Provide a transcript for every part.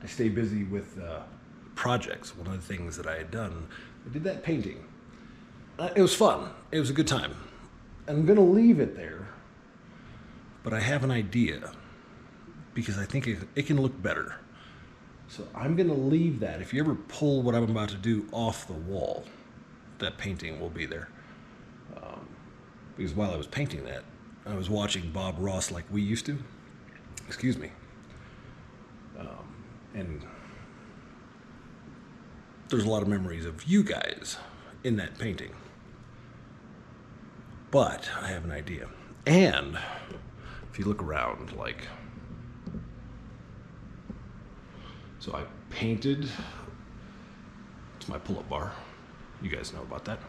I stay busy with projects. One of the things that I had done, I did that painting. It was fun. It was a good time. I'm going to leave it there, but I have an idea because I think it can look better. So I'm going to leave that. If you ever pull what I'm about to do off the wall, that painting will be there. Because while I was painting that, I was watching Bob Ross like we used to. Excuse me. And there's a lot of memories of you guys in that painting. But I have an idea. And if you look around, like, so I painted, it's my pull-up bar. You guys know about that.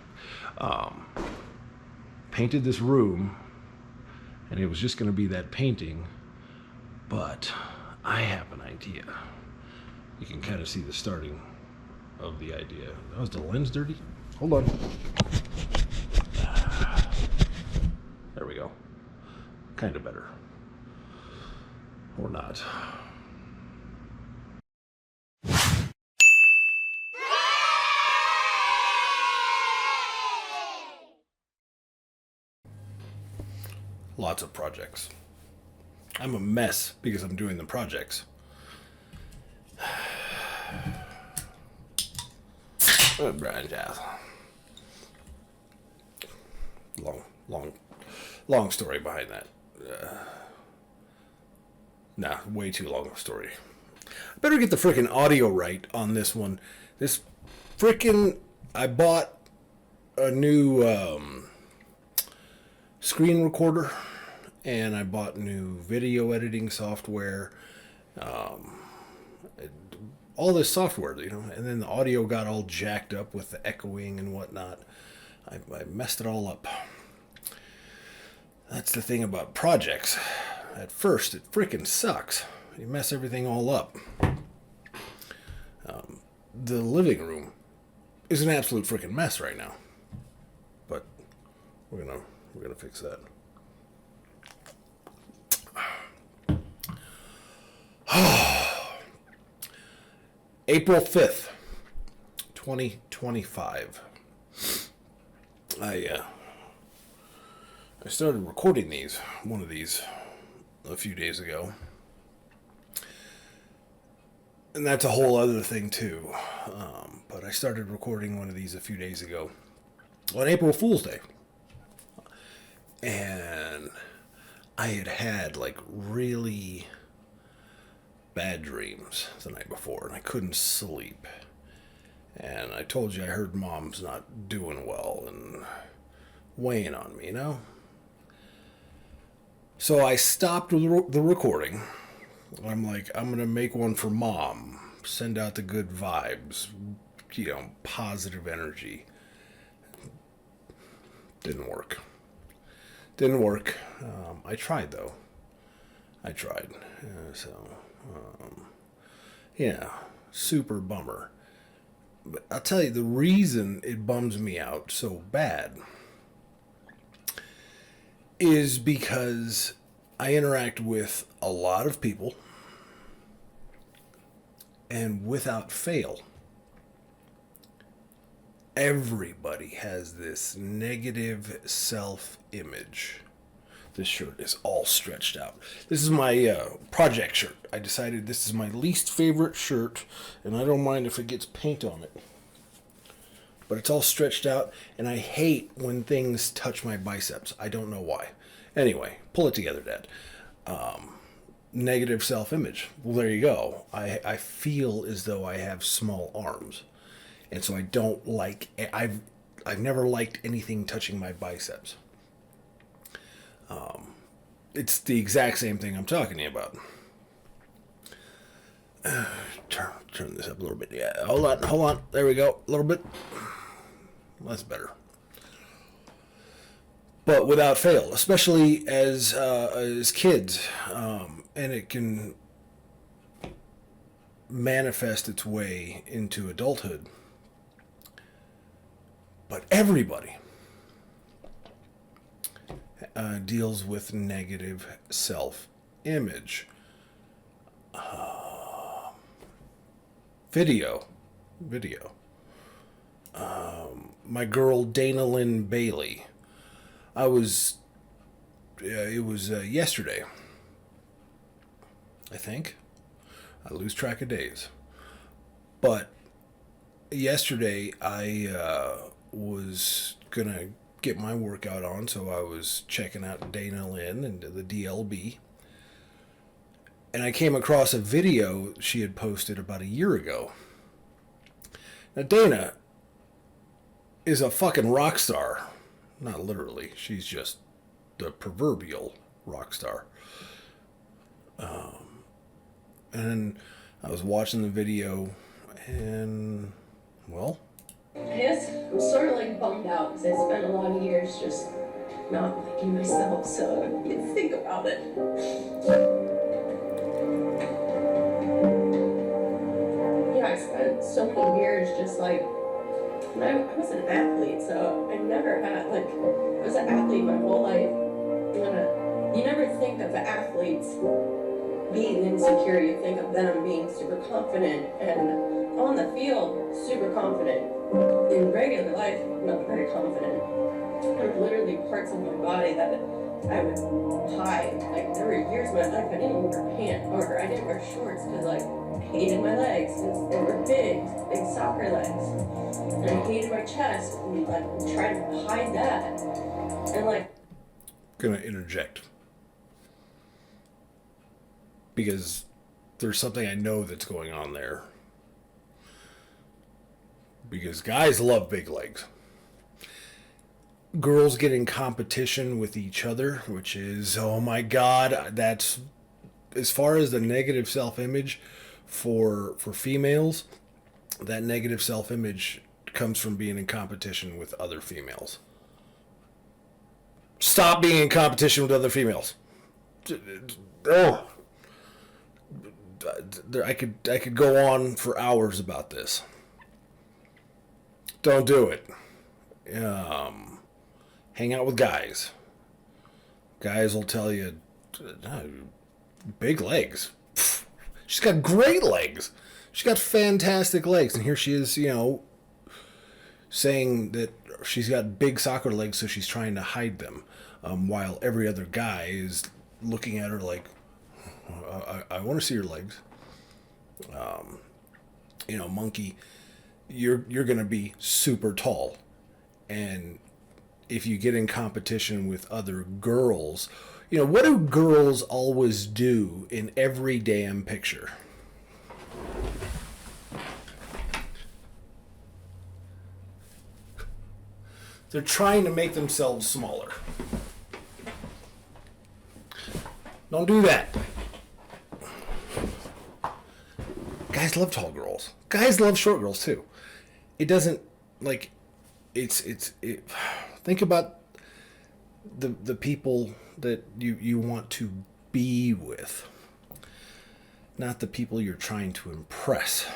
Painted this room, and it was just going to be that painting, but I have an idea. You can kind of see the starting of the idea. Oh, is the lens dirty? Hold on. There we go. Kind of better. Or not. Lots of projects. I'm a mess because I'm doing the projects. Brian Jazz. Long story behind that. Way too long a story. I better get the frickin' audio right on this one. This frickin' I bought a new screen recorder, and I bought new video editing software. All this software, and then the audio got all jacked up with the echoing and whatnot. I messed it all up. That's the thing about projects. At first, it freaking sucks. You mess everything all up. The living room is an absolute freaking mess right now, but we're gonna fix that. April 5th, 2025. I started recording one of these, a few days ago. And that's a whole other thing too. But I started recording one of these a few days ago on April Fool's Day. And I had like really bad dreams the night before, and I couldn't sleep. And I told you I heard Mom's not doing well and weighing on me, So I stopped the recording. I'm like, I'm going to make one for Mom. Send out the good vibes, positive energy. Didn't work. I tried, though. Super bummer. But I'll tell you, the reason it bums me out so bad is because I interact with a lot of people, and without fail, everybody has this negative self-image. This shirt is all stretched out. This is my project shirt. I decided this is my least favorite shirt, and I don't mind if it gets paint on it. But it's all stretched out, and I hate when things touch my biceps. I don't know why. Anyway, pull it together, Dad. Negative self-image. Well, there you go. I feel as though I have small arms, and so I don't like. I've never liked anything touching my biceps. It's the exact same thing I'm talking to you about. Turn this up a little bit. Yeah, hold on. There we go. A little bit. That's better. But without fail, especially as kids, and it can manifest its way into adulthood. But everybody deals with negative self-image. video. My girl Dana Lynn Bailey. It was yesterday, I think. I lose track of days. But yesterday I was going to get my workout on, so I was checking out Dana Lynn and the DLB. And I came across a video she had posted about a year ago. Now, Dana is a fucking rock star. Not literally. She's just the proverbial rock star. And I was watching the video, and, well... I guess I'm sort of like bummed out because I spent a lot of years just not liking myself, so you think about it. Yeah, I spent so many years just like, I was an athlete, so I never had, like, I was an athlete my whole life. You never think of athletes being insecure. You think of them being super confident, and on the field, super confident. In regular life, I'm not very confident. There were literally parts of my body that I would hide. Like, there were years in my life I didn't wear pants, or I didn't wear shorts because, like, I hated my legs because they were big soccer legs. And I hated my chest, and like tried to hide that. And like, gonna interject because there's something I know that's going on there. Because guys love big legs. Girls get in competition with each other, which is, oh my God, that's, as far as the negative self-image for females, that negative self-image comes from being in competition with other females. Stop being in competition with other females. Oh. I could go on for hours about this. Don't do it. Hang out with guys. Guys will tell you, big legs. She's got great legs. She's got fantastic legs. And here she is, saying that she's got big soccer legs, so she's trying to hide them. While every other guy is looking at her like, I want to see your legs. Monkey, you're going to be super tall. And if you get in competition with other girls, what do girls always do in every damn picture? They're trying to make themselves smaller. Don't do that. Guys love tall girls. Guys love short girls too. It doesn't, like, think about the people that you want to be with, not the people you're trying to impress.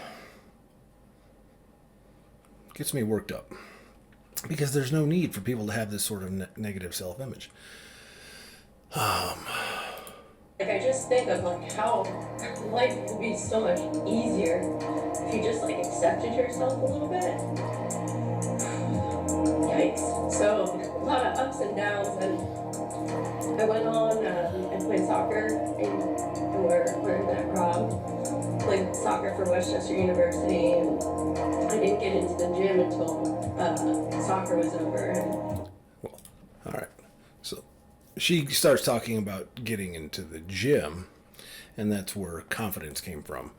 Gets me worked up because there's no need for people to have this sort of negative self-image. I just think of like how life would be so much easier if you just like accepted yourself a little bit. Yikes. So a lot of ups and downs, and I went on and played soccer and where that Rob played soccer for Westchester University, and I didn't get into the gym until soccer was over. Well, all right. So she starts talking about getting into the gym, and that's where confidence came from.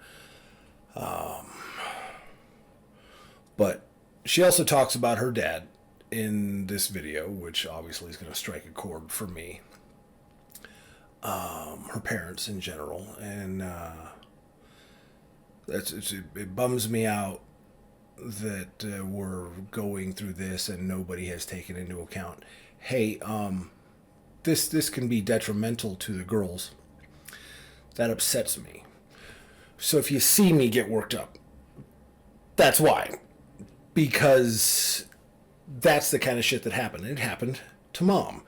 But she also talks about her dad in this video, which obviously is going to strike a chord for me. Her parents in general, and it bums me out that we're going through this and nobody has taken into account, hey, this can be detrimental to the girls. That upsets me. So if you see me get worked up, that's why. Because that's the kind of shit that happened. It happened to Mom.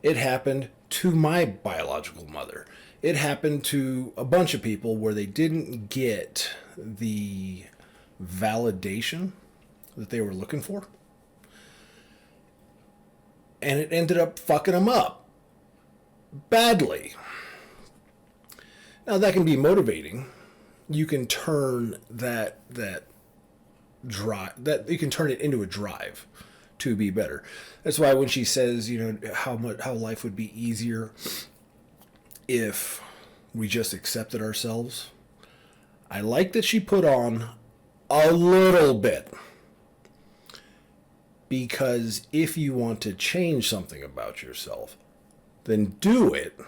It happened to my biological mother. It happened to a bunch of people where they didn't get the validation that they were looking for. And it ended up fucking them up badly. Now that can be motivating. You can turn that drive, that you can turn it into a drive to be better. That's why when she says, how life would be easier if we just accepted ourselves, I like that she put on a little bit. Because if you want to change something about yourself, then do it.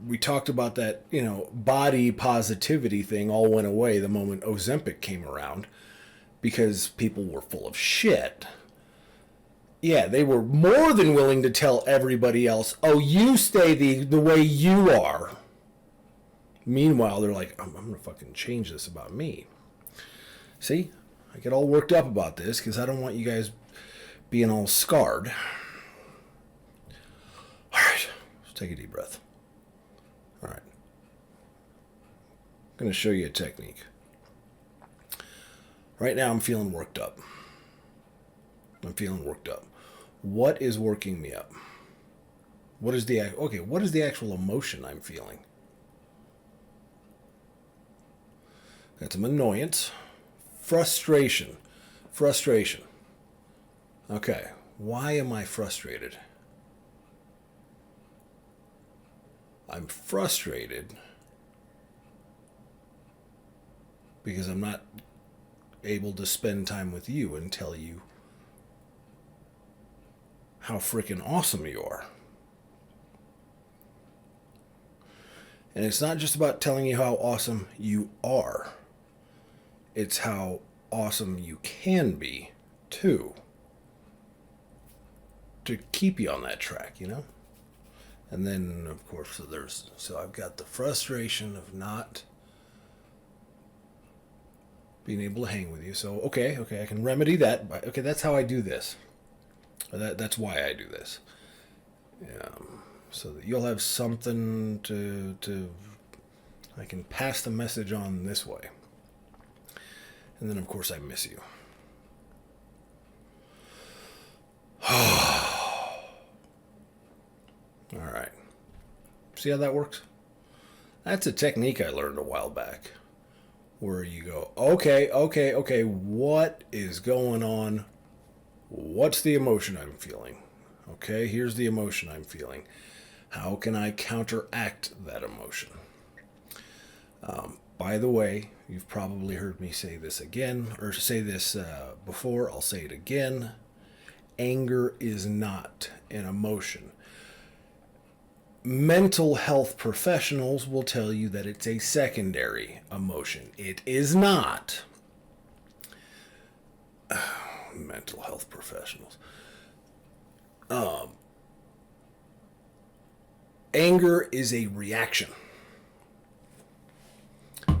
We talked about that, body positivity thing all went away the moment Ozempic came around because people were full of shit. Yeah, they were more than willing to tell everybody else, oh, you stay the way you are. Meanwhile, they're like, I'm going to fucking change this about me. See? I get all worked up about this because I don't want you guys being all scarred. All right, let's take a deep breath. All right. I'm going to show you a technique. Right now, I'm feeling worked up. What is working me up? What is the actual emotion I'm feeling? Got some annoyance. Frustration. Okay, why am I frustrated? I'm frustrated because I'm not able to spend time with you and tell you how freaking awesome you are. And it's not just about telling you how awesome you are. It's how awesome you can be, too. To keep you on that track, And then, of course, so I've got the frustration of not being able to hang with you. So, okay, I can remedy that. Okay, that's how I do this. That's why I do this. So that you'll have something to I can pass the message on this way. And then, of course, I miss you. All right. See how that works? That's a technique I learned a while back. Where you go, okay, what is going on? What's the emotion I'm feeling? Okay, here's the emotion I'm feeling. How can I counteract that emotion? By the way, you've probably heard me say this again, or say this before, I'll say it again. Anger is not an emotion. Mental health professionals will tell you that it's a secondary emotion. It is not. Mental health professionals. Anger is a reaction.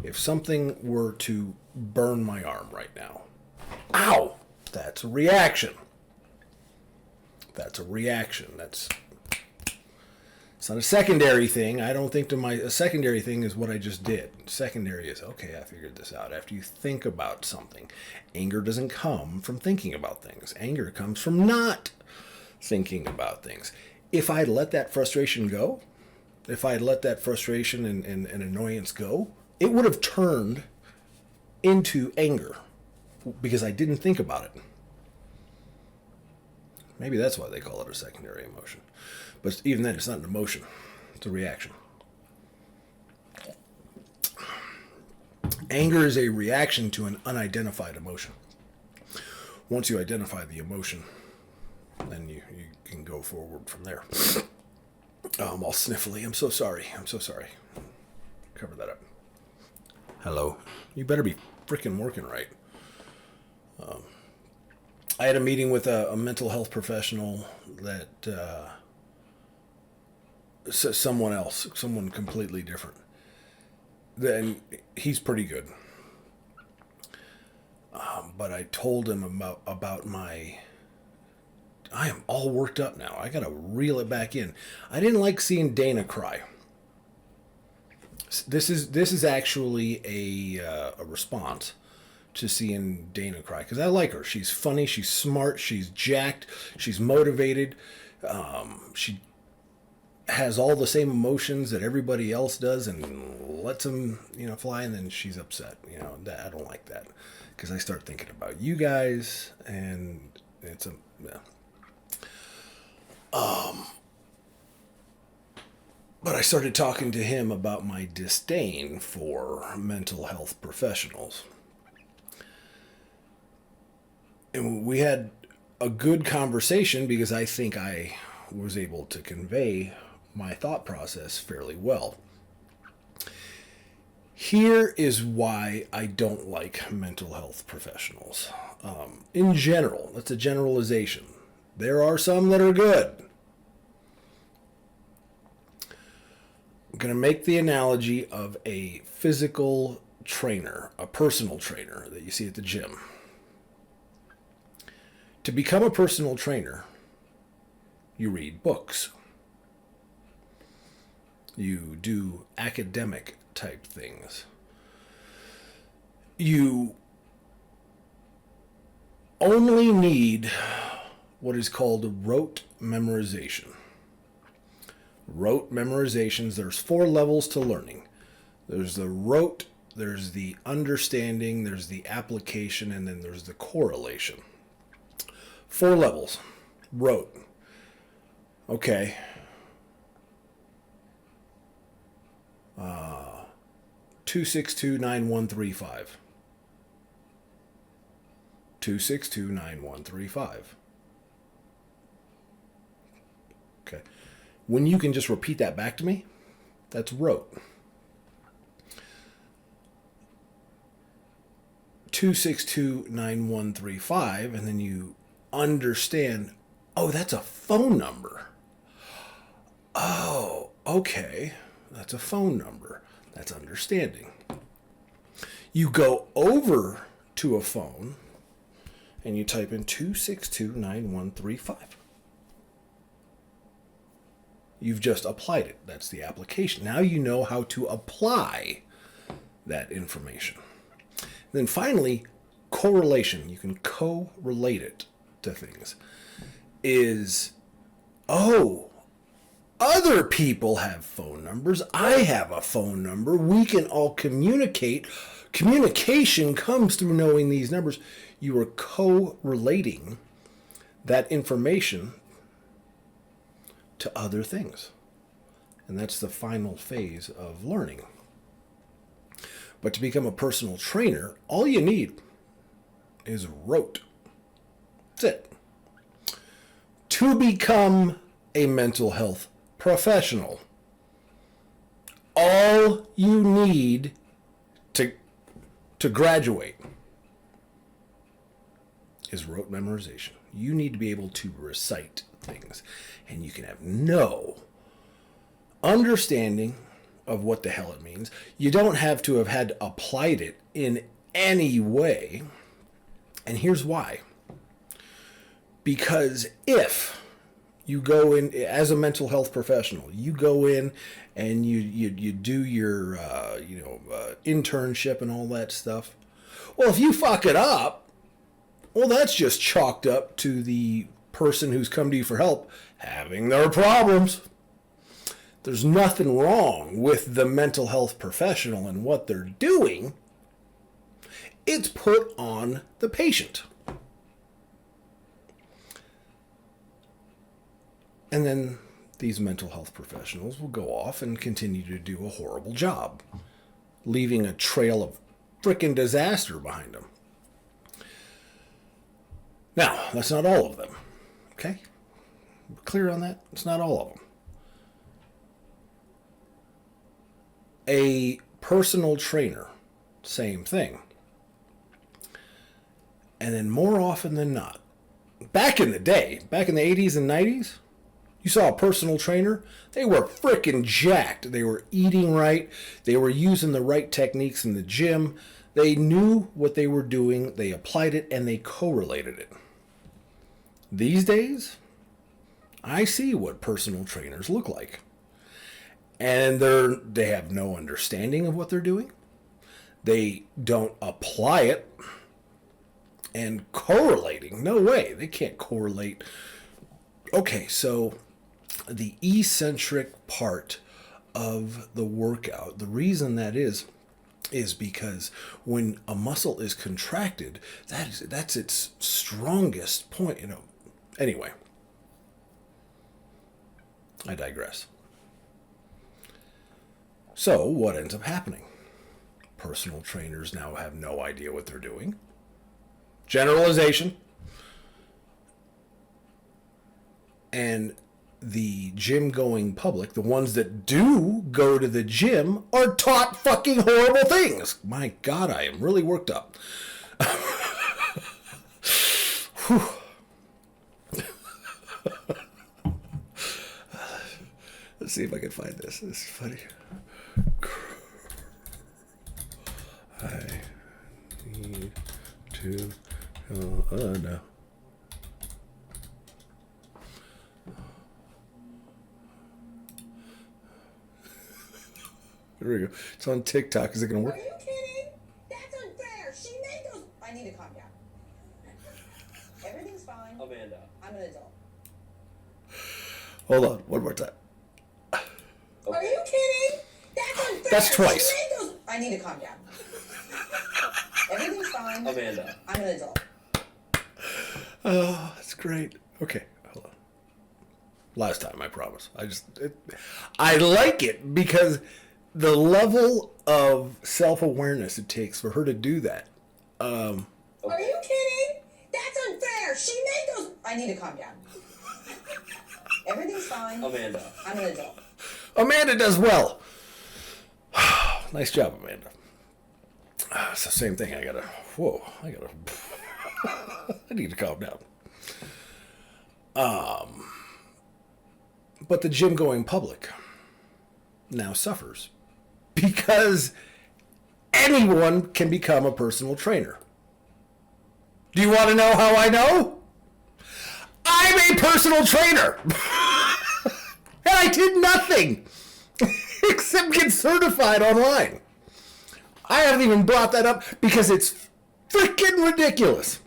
If something were to burn my arm right now, ow, that's a reaction. It's not a secondary thing. I don't think a secondary thing is what I just did. Secondary is, okay, I figured this out. After you think about something, anger doesn't come from thinking about things. Anger comes from not thinking about things. If I let that frustration go, if I let that frustration and annoyance go, it would have turned into anger because I didn't think about it. Maybe that's why they call it a secondary emotion. But even then, it's not an emotion. It's a reaction. Anger is a reaction to an unidentified emotion. Once you identify the emotion, then you can go forward from there. I'm all sniffly. I'm so sorry. Cover that up. Hello. You better be freaking working right. I had a meeting with a mental health professional that someone completely different. Then he's pretty good. But I told him about my... I am all worked up now. I gotta reel it back in. I didn't like seeing Dana cry. This is actually a response to seeing Dana cry because I like her. She's funny. She's smart. She's jacked. She's motivated. She has all the same emotions that everybody else does and lets them, fly. And then she's upset. I don't like that because I start thinking about you guys, and it's a yeah. But I started talking to him about my disdain for mental health professionals. And we had a good conversation because I think I was able to convey my thought process fairly well. Here is why I don't like mental health professionals. In general, that's a generalization. There are some that are good. I'm going to make the analogy of a physical trainer, a personal trainer that you see at the gym. To become a personal trainer, you read books. You do academic type things. You only need what is called rote memorization. Rote memorizations, there's 4 levels to learning. There's the rote, there's the understanding, there's the application, and then there's the correlation. 4 levels. Rote. Okay. 2629135. 2629135. Okay. When you can just repeat that back to me, that's rote. 2629135, and then you understand, oh, that's a phone number. Oh, okay. That's a phone number. That's understanding. You go over to a phone and you type in 2629135. You've just applied it. That's the application. Now you know how to apply that information. Then finally, correlation. You can correlate it to things. Is, oh, other people have phone numbers. I have a phone number. We can all communicate. Communication comes through knowing these numbers. You are correlating that information to other things. And that's the final phase of learning. But to become a personal trainer, all you need is rote. That's it. To become a mental health professional, all you need to graduate is rote memorization. You need to be able to recite things, and you can have no understanding of what the hell it means. You don't have to have had applied it in any way. And here's why. Because if you go in as a mental health professional, you go in and you do your internship and all that stuff. Well, if you fuck it up, well, that's just chalked up to the person who's come to you for help having their problems. There's nothing wrong with the mental health professional and what they're doing. It's put on the patient. And then these mental health professionals will go off and continue to do a horrible job, leaving a trail of frickin' disaster behind them. Now, that's not all of them. Okay? We're clear on that? It's not all of them. A personal trainer, same thing. And then more often than not, back in the day, back in the 80s and 90s, you saw a personal trainer, they were frickin' jacked. They were eating right. They were using the right techniques in the gym. They knew what they were doing. They applied it and they correlated it. These days, I see what personal trainers look like. And they have no understanding of what they're doing. They don't apply it. And correlating, no way. They can't correlate. Okay, so the eccentric part of the workout, the reason that is because when a muscle is contracted, that's its strongest point, Anyway, I digress. So what ends up happening? Personal trainers now have no idea what they're doing. Generalization. And the gym going public, the ones that do go to the gym, are taught fucking horrible things. My God, I am really worked up. Let's see if I can find this. This is funny. I need to... no. There we go. It's on TikTok. Is it going to work? Are you kidding? That's unfair. She made those. I need to calm down. Everything's fine. Amanda. I'm an adult. Hold on. One more time. Are you kidding? That's unfair. That's twice. She made those. I need to calm down. Everything's fine. Amanda. I'm an adult. Oh, that's great. Okay, hold on. Last time, I promise. I like it because the level of self-awareness it takes for her to do that. Are you kidding? That's unfair. She made those. I need to calm down. Everything's fine. Amanda. I'm an adult. Amanda does well. Nice job, Amanda. It's the same thing. I need to calm down. But the gym going public now suffers because anyone can become a personal trainer. Do you want to know how I know? I'm a personal trainer. And I did nothing except get certified online. I haven't even brought that up because it's freaking ridiculous.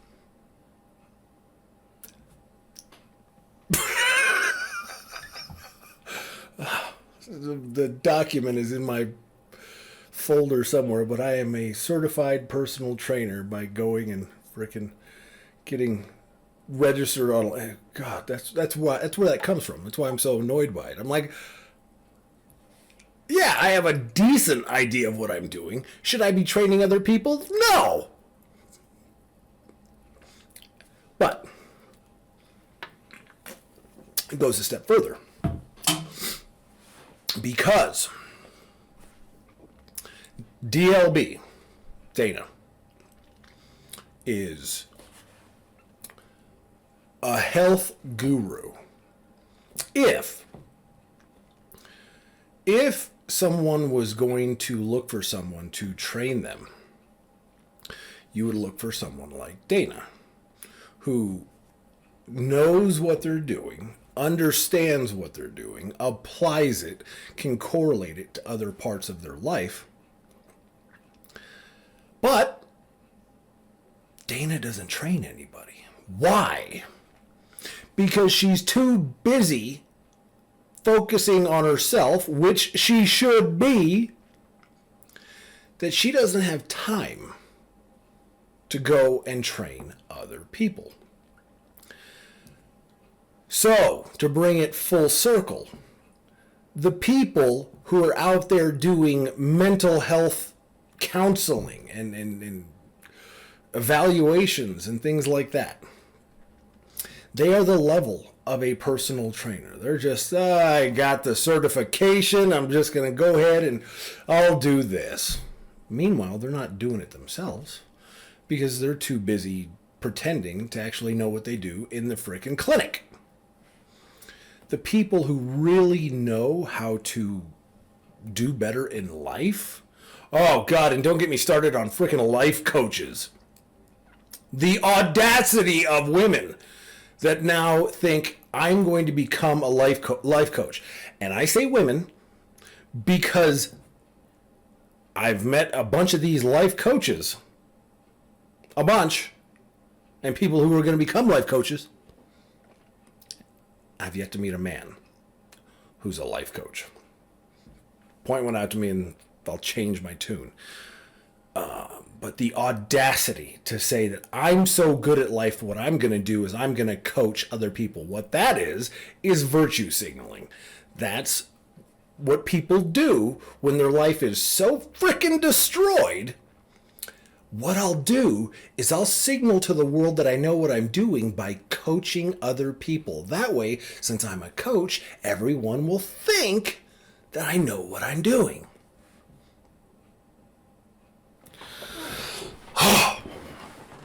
The document is in my folder somewhere, but I am a certified personal trainer by going and freaking getting registered on. God, that's where that comes from. That's why I'm so annoyed by it. I'm like, yeah, I have a decent idea of what I'm doing. Should I be training other people? No. But it goes a step further. Because DLB, Dana, is a health guru. If someone was going to look for someone to train them, you would look for someone like Dana, who knows what they're doing, understands what they're doing, applies it, can correlate it to other parts of their life. But Dana doesn't train anybody. Why? Because she's too busy focusing on herself, which she should be, that she doesn't have time to go and train other people. So, to bring it full circle, the people who are out there doing mental health counseling and evaluations and things like that, they are the level of a personal trainer. They're just, I got the certification, I'm just going to go ahead and I'll do this. Meanwhile, they're not doing it themselves because they're too busy pretending to actually know what they do in the frickin' clinic. The people who really know how to do better in life, oh God, and don't get me started on frickin' life coaches. The audacity of women that now think I'm going to become a life coach. And I say women because I've met a bunch of these life coaches, a bunch, and people who are going to become life coaches. I've yet to meet a man who's a life coach. Point one out to me and I'll change my tune. But the audacity to say that I'm so good at life, what I'm going to do is I'm going to coach other people. What that is virtue signaling. That's what people do when their life is so freaking destroyed. What I'll do is I'll signal to the world that I know what I'm doing by coaching other people. That way, since I'm a coach, everyone will think that I know what I'm doing.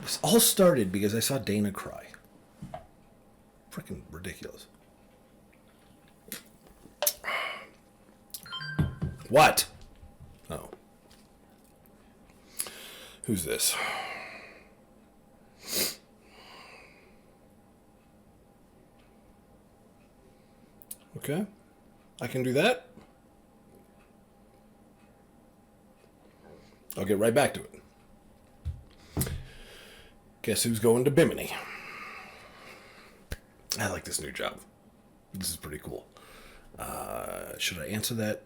This all started because I saw Dana cry. Freaking ridiculous. What? Oh. Who's this? Okay. I can do that. I'll get right back to it. Guess who's going to Bimini? I like this new job. This is pretty cool. Should I answer that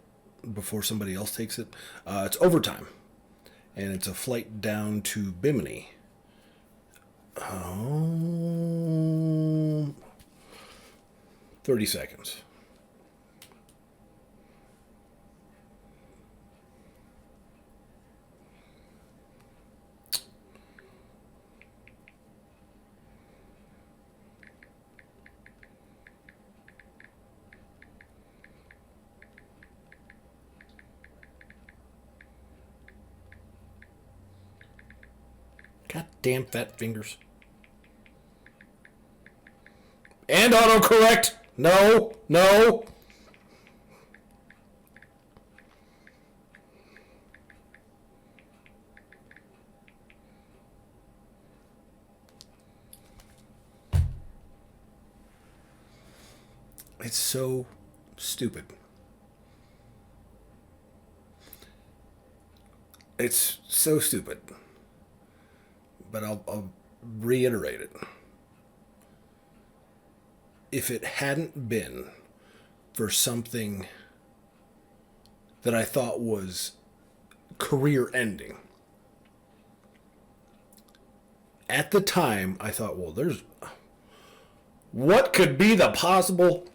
before somebody else takes it? It's overtime. And it's a flight down to Bimini. 30 seconds. God damn fat fingers. And autocorrect. No, no. It's so stupid. It's so stupid. But I'll reiterate it. If it hadn't been for something that I thought was career ending, at the time I thought, well, what could be the possible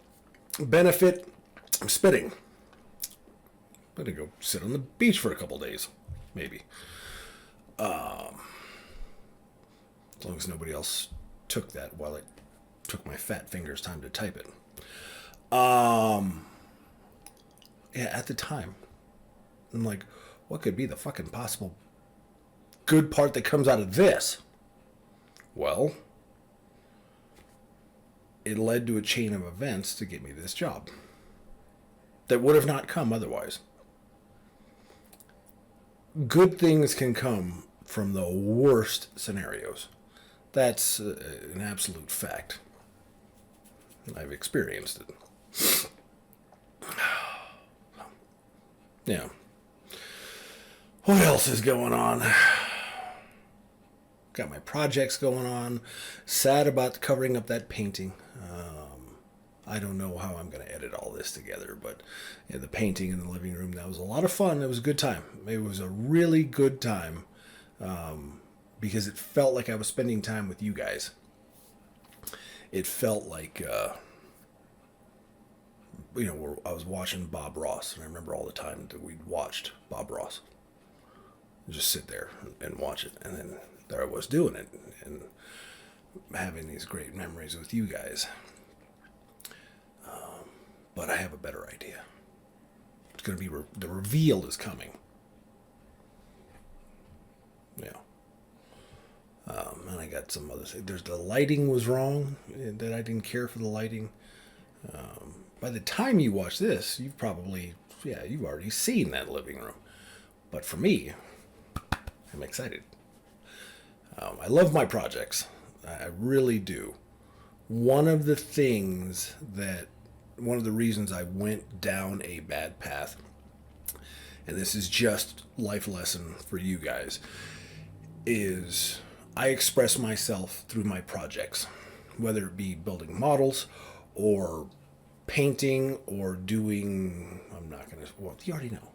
benefit of spitting? I'm gonna go sit on the beach for a couple days, maybe. As long as nobody else took that while it took my fat fingers time to type it. Yeah, at the time, I'm like, what could be the fucking possible good part that comes out of this? Well, it led to a chain of events to get me this job that would have not come otherwise. Good things can come from the worst scenarios. That's an absolute fact. I've experienced it. Yeah. What else is going on? Got my projects going on. Sad about covering up that painting. I don't know how I'm going to edit all this together, but yeah, the painting in the living room, that was a lot of fun. It was a good time. It was a really good time. Because it felt like I was spending time with you guys. It felt like, I was watching Bob Ross, and I remember all the time that we'd watched Bob Ross. Just sit there and watch it, and then there I was doing it, and having these great memories with you guys. But I have a better idea. It's going to be, the reveal is coming. Yeah. And I got some other things. The lighting was wrong. That I didn't care for the lighting. By the time you watch this, you've already seen that living room. But for me, I'm excited. I love my projects. I really do. One of the reasons I went down a bad path and this is just life lesson for you guys, is I express myself through my projects, whether it be building models or painting or doing, I'm not going to, well, you already know,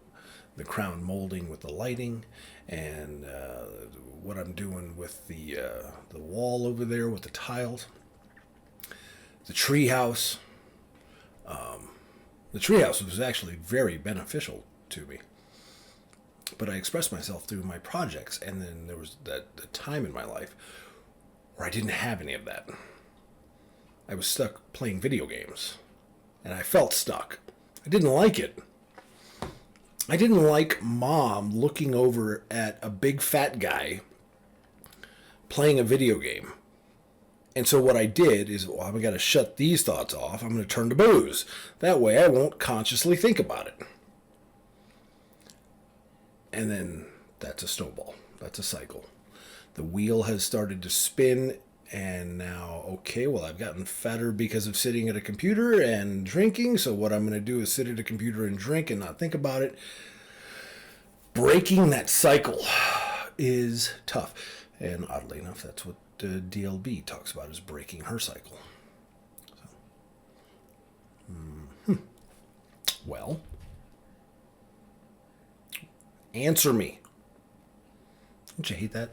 the crown molding with the lighting, and what I'm doing with the wall over there with the tiles, the treehouse. The treehouse was actually very beneficial to me, but I expressed myself through my projects, and then there was the time in my life where I didn't have any of that. I was stuck playing video games, and I felt stuck. I didn't like it. I didn't like Mom looking over at a big fat guy playing a video game. And so what I did is, well, I've got to shut these thoughts off. I'm going to turn to booze. That way I won't consciously think about it. And then that's a snowball. That's a cycle. The wheel has started to spin, and now, okay, well, I've gotten fatter because of sitting at a computer and drinking. So what I'm going to do is sit at a computer and drink and not think about it. Breaking that cycle is tough. And oddly enough, that's what DLB talks about, is breaking her cycle. So, well, answer me. Don't you hate that?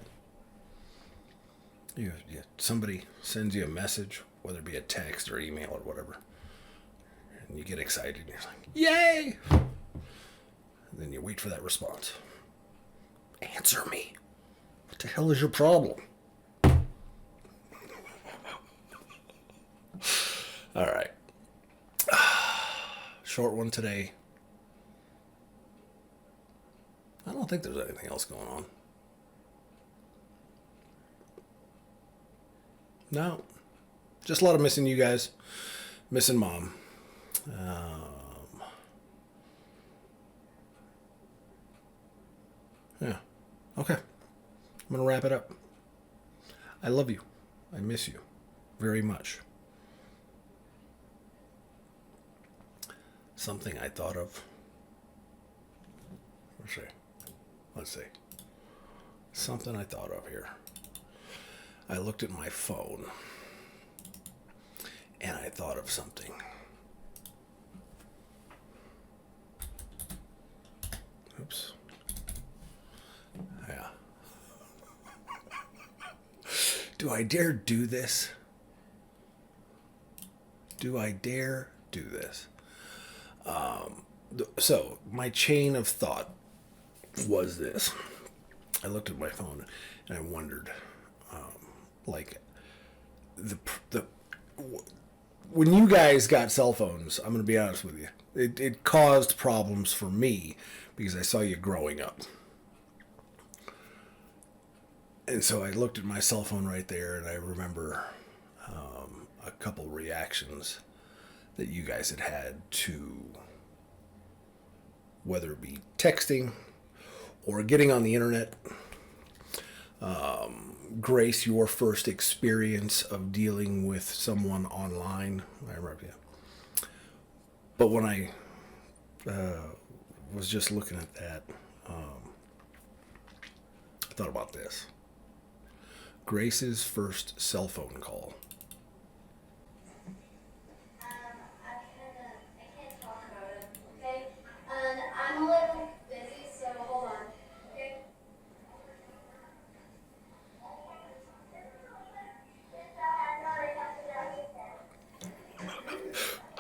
Somebody sends you a message, whether it be a text or email or whatever, and you get excited and you're like, yay! And then you wait for that response. Answer me. What the hell is your problem? All right. Short one today. I don't think there's anything else going on. No. Just a lot of missing you guys. Missing Mom. Yeah. Okay. I'm going to wrap it up. I love you. I miss you very much. Something I thought of. Let's see. Something I thought of here. I looked at my phone and I thought of something. Oops. Yeah. Do I dare do this? Do I dare do this? So my chain of thought was this. I looked at my phone and I wondered, when you guys got cell phones, I'm going to be honest with you, it caused problems for me because I saw you growing up. And so I looked at my cell phone right there, and I remember a couple reactions that you guys had to, whether it be texting or getting on the internet. Grace, your first experience of dealing with someone online. I remember, yeah. But when I was just looking at that, I thought about this. Grace's first cell phone call. I can't talk about it, okay? And I'm a little busy, so hold on, okay?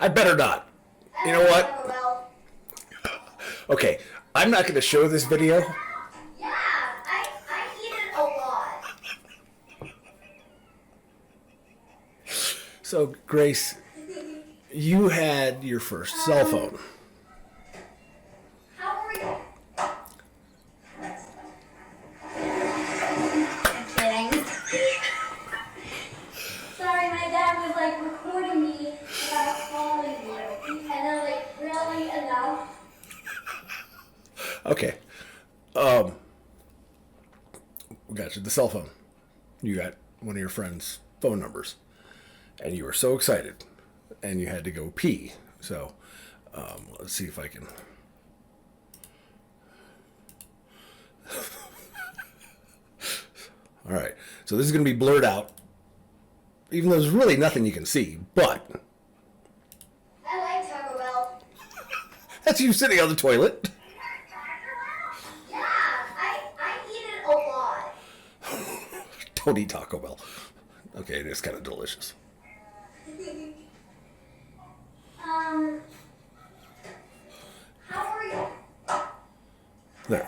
I better not. You know what? Well, Okay, I'm not going to show this video. yeah, I eat it a lot. So, Grace, you had your first cell phone. How are you? I'm kidding. Sorry, my dad was like recording me about calling you. And then like, really enough? Okay. We got you the cell phone. You got one of your friend's phone numbers. And you were so excited. And you had to go pee. So, let's see if I can All right. So this is going to be blurred out, even though there's really nothing you can see. But I like Taco Bell. that's you sitting on the toilet. Yeah, I eat it a lot. Don't eat Taco Bell. Okay, it is kind of delicious. How are you? There.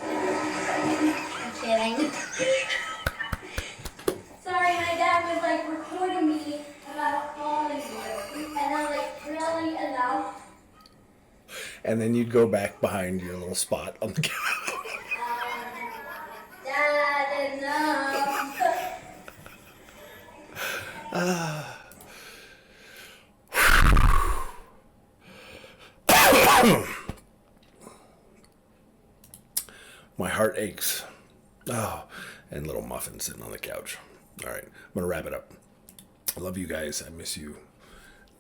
I'm kidding. Sorry, my dad was like recording me about calling you, and I'm like, really enough? And then you'd go back behind your little spot on the couch. Dad, enough. My heart aches. Oh, and little muffin sitting on the couch. All right, I'm gonna wrap it up. I love you guys. I miss you.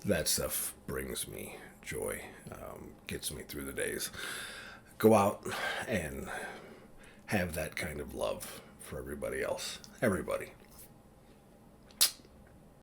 That stuff brings me joy, gets me through the days. Go out and have that kind of love for everybody else. Everybody.